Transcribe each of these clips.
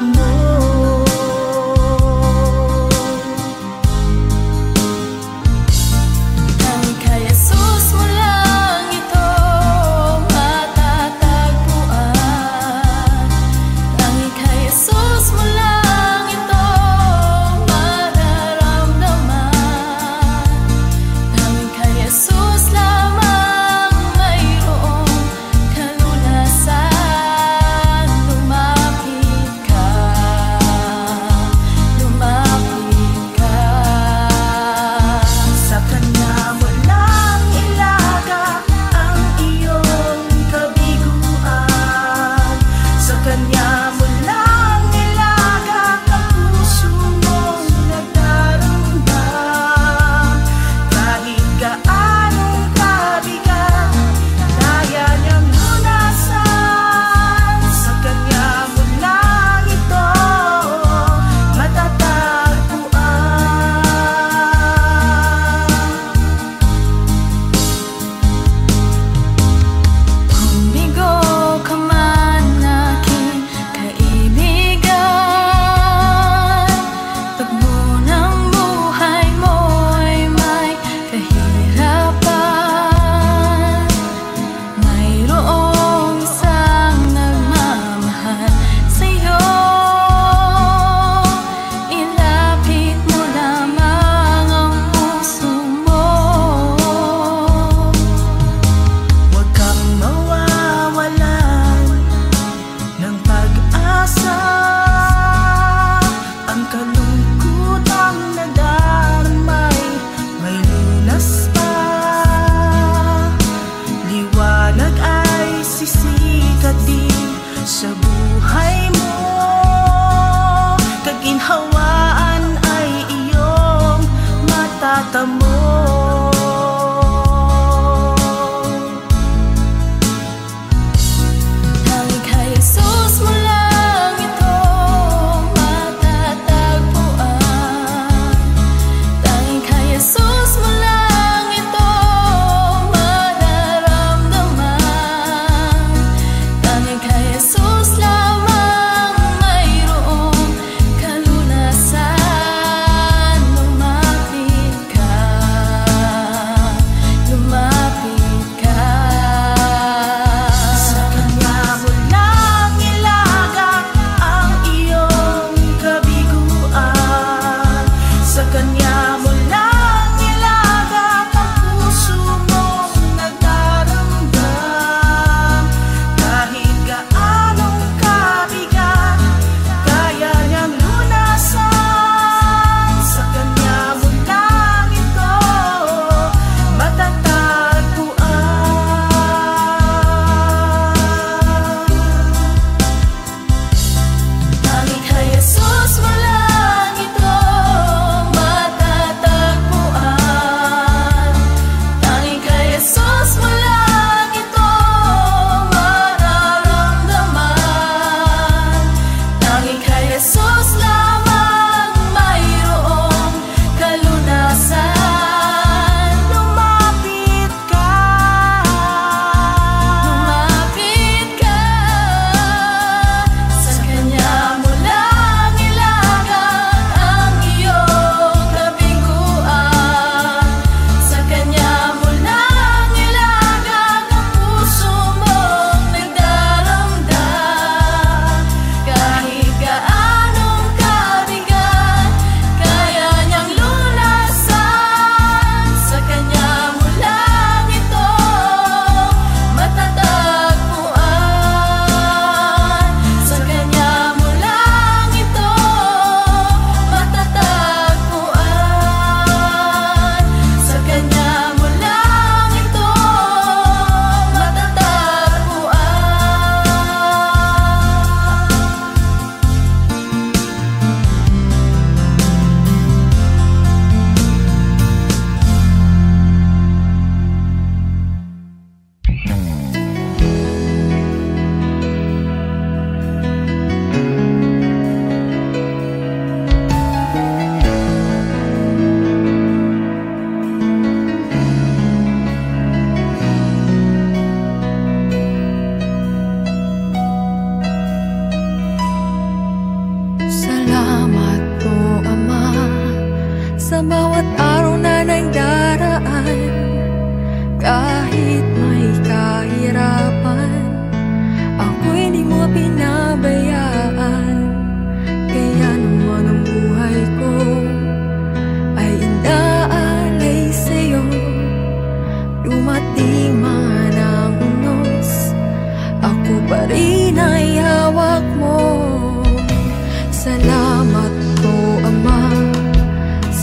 mo. Tanging kay Jesus mo lang ito matatagpuan. Tanging kay Jesus mo lang ito mararamdaman. Tanging kay Jesus lamang mayroong kalunasan. Lumapit ka.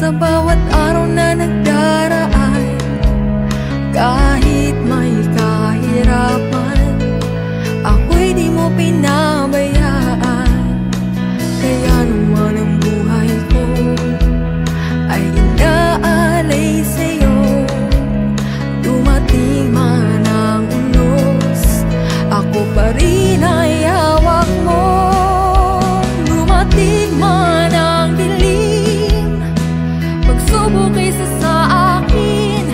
sa bawat araw na nagdaraan. Kahit may kahirapan, ako'y di mo pinabayaan. Kaya naman ang buhay ko ay inaalay sa'yo. Dumating man ang unos, ako pa rin ay hawak mo. Dumating man ang dilim, pagsubok isa sa akin,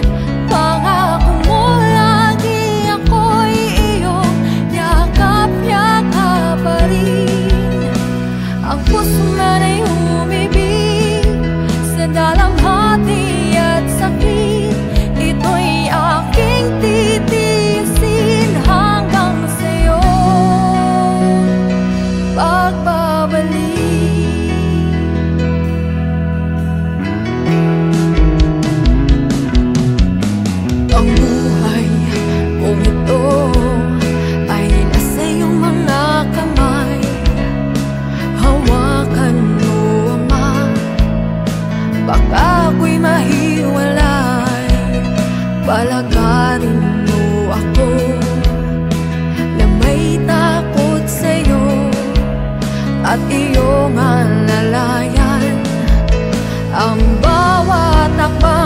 pangako mo lagi ako'y iyong yakap-yakap pa rin. Ang puso man ay umibig sa dalamhati at sakit, ito'y aking titiisin hanggang sa'yo pagbabalik. Ang buhay kung ito ay nasa iyong mga kamay. Hawakan mo, Ama, baka ako'y mahiwalay. Palagarin mo ako na may takot sa'yo at iyong alalayan. Ang bawat takpan